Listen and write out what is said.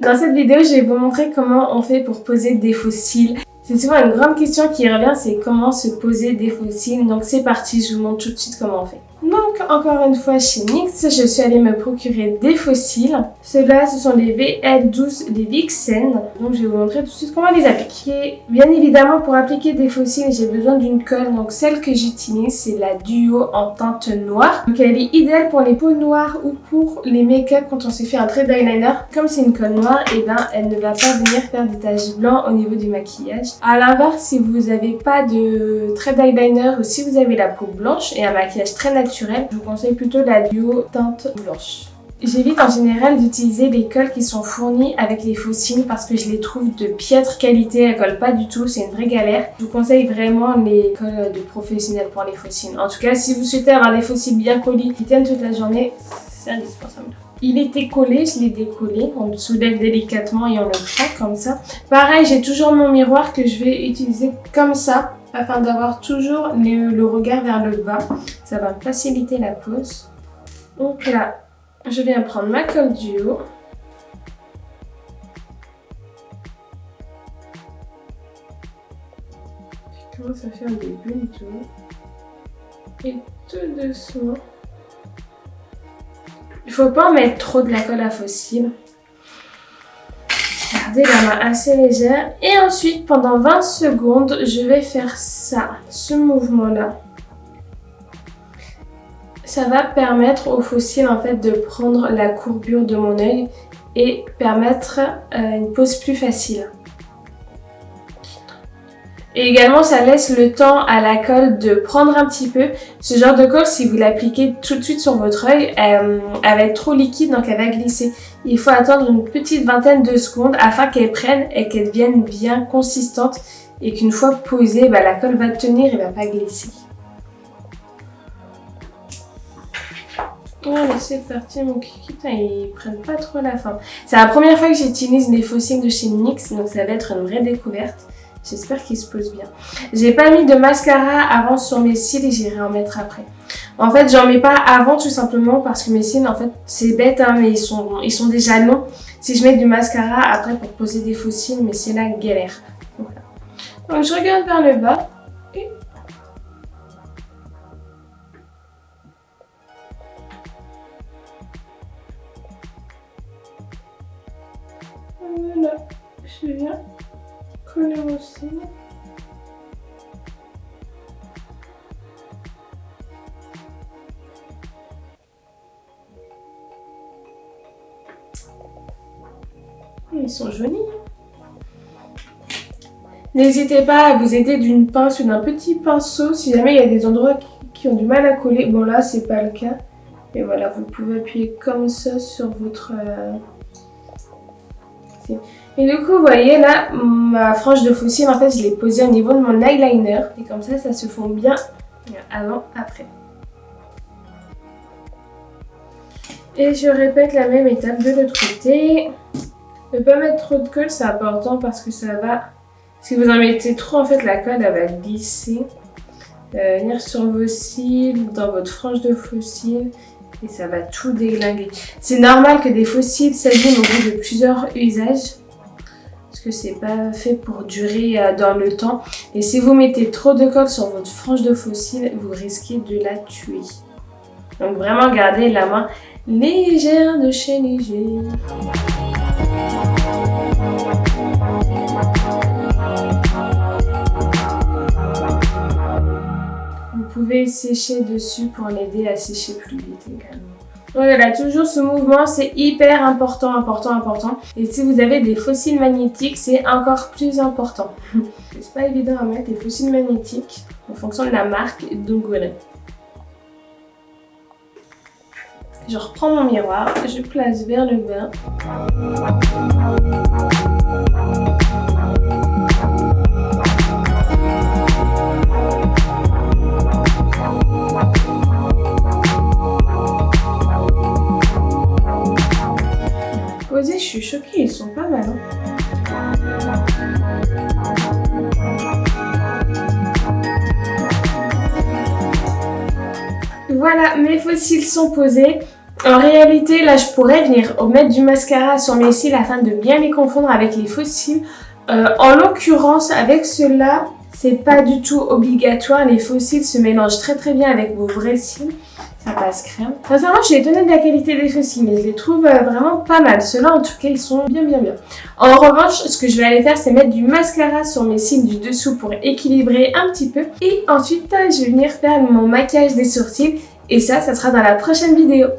Dans cette vidéo, je vais vous montrer comment on fait pour poser des fossiles. C'est souvent une grande question qui revient, c'est comment se poser des fossiles. Donc c'est parti, je vous montre tout de suite comment on fait. Donc encore une fois chez NYX, je suis allée me procurer des fossiles. Ceux-là, ce sont les VL12 des Vixen. Donc je vais vous montrer tout de suite comment les appliquer. Bien évidemment, pour appliquer des fossiles, j'ai besoin d'une colle. Donc celle que j'utilise, c'est la Duo en teinte noire. Donc elle est idéale pour les peaux noires ou pour les make-up quand on s'est fait un trait d'eyeliner. Comme c'est une colle noire, et ben elle ne va pas venir faire des taches blancs au niveau du maquillage. A l'inverse, si vous n'avez pas de trait d'eyeliner ou si vous avez la peau blanche et un maquillage très naturel, je vous conseille plutôt la Duo teinte blanche. J'évite en général d'utiliser les colles qui sont fournies avec les fossiles parce que je les trouve de piètre qualité, elles collent pas du tout, c'est une vraie galère. Je vous conseille vraiment les colles de professionnels pour les fossiles. En tout cas, si vous souhaitez avoir des fossiles bien collés qui tiennent toute la journée, c'est indispensable. Il était collé, je l'ai décollé, on le soulève délicatement et on le prend comme ça. Pareil, j'ai toujours mon miroir que je vais utiliser comme ça afin d'avoir toujours le regard vers le bas. Ça va me faciliter la pose. Donc là, je viens prendre ma colle Duo. Je commence à faire des bulles et tout doucement. Il ne faut pas en mettre trop de la colle à fossile. Gardez la main assez légère. Et ensuite, pendant 20 secondes, je vais faire ça, ce mouvement-là. Ça va permettre au fossile en fait de prendre la courbure de mon œil et permettre une pose plus facile. Et également, ça laisse le temps à la colle de prendre un petit peu. Ce genre de colle, si vous l'appliquez tout de suite sur votre œil, elle va être trop liquide, donc elle va glisser. Il faut attendre une petite vingtaine de secondes afin qu'elle prenne et qu'elle devienne bien consistante et qu'une fois posée, la colle va tenir et ne va pas glisser. Voilà, c'est parti, mon kiki, ils prennent pas trop la forme. C'est la première fois que j'utilise les fossiles de chez NYX, donc ça va être une vraie découverte. J'espère qu'ils se posent bien. J'ai pas mis de mascara avant sur mes cils et j'irai en mettre après. En fait, j'en mets pas avant tout simplement parce que mes cils, en fait, c'est bête, hein, mais ils sont déjà longs. Si je mets du mascara après pour poser des faux cils, mais c'est la galère. Voilà. Donc je regarde vers le bas. Et... voilà, je viens coller mon cil. Ils sont jolis. N'hésitez pas à vous aider d'une pince ou d'un petit pinceau si jamais il y a des endroits qui ont du mal à coller. Bon là c'est pas le cas. Et voilà, vous pouvez appuyer comme ça sur votre... Et du coup, vous voyez là, ma frange de fossile, en fait, je l'ai posée au niveau de mon eyeliner. Et comme ça se fond bien avant, après. Et je répète la même étape de l'autre côté. Ne pas mettre trop de colle, c'est important parce que ça va... Si vous en mettez trop, en fait, la colle, elle va glisser. Venir sur vos cils, dans votre frange de fossile. Et ça va tout déglinguer. C'est normal que des fossiles s'abîment au bout de plusieurs usages. Parce que c'est pas fait pour durer dans le temps. Et si vous mettez trop de colle sur votre frange de fossile, vous risquez de la tuer. Donc vraiment gardez la main légère de chez léger. Vous pouvez sécher dessus pour l'aider à sécher plus vite également. Voilà, toujours ce mouvement, c'est hyper important. Et si vous avez des fossiles magnétiques, c'est encore plus important. C'est pas évident à mettre des fossiles magnétiques en fonction de la marque, donc voilà. Je reprends mon miroir, je place vers le bas. Je suis choquée, ils sont pas mal. Voilà, mes fossiles sont posés. En réalité, là, je pourrais venir mettre du mascara sur mes cils afin de bien les confondre avec les faux cils. En l'occurrence, avec ceux-là, c'est pas du tout obligatoire. Les faux cils se mélangent très très bien avec vos vrais cils. Ça passe crème. Sincèrement, je suis étonnée de la qualité des faux cils, mais je les trouve vraiment pas mal. Ceux-là, en tout cas, ils sont bien. En revanche, ce que je vais aller faire, c'est mettre du mascara sur mes cils du dessous pour équilibrer un petit peu. Et ensuite, je vais venir faire mon maquillage des sourcils. Et ça sera dans la prochaine vidéo.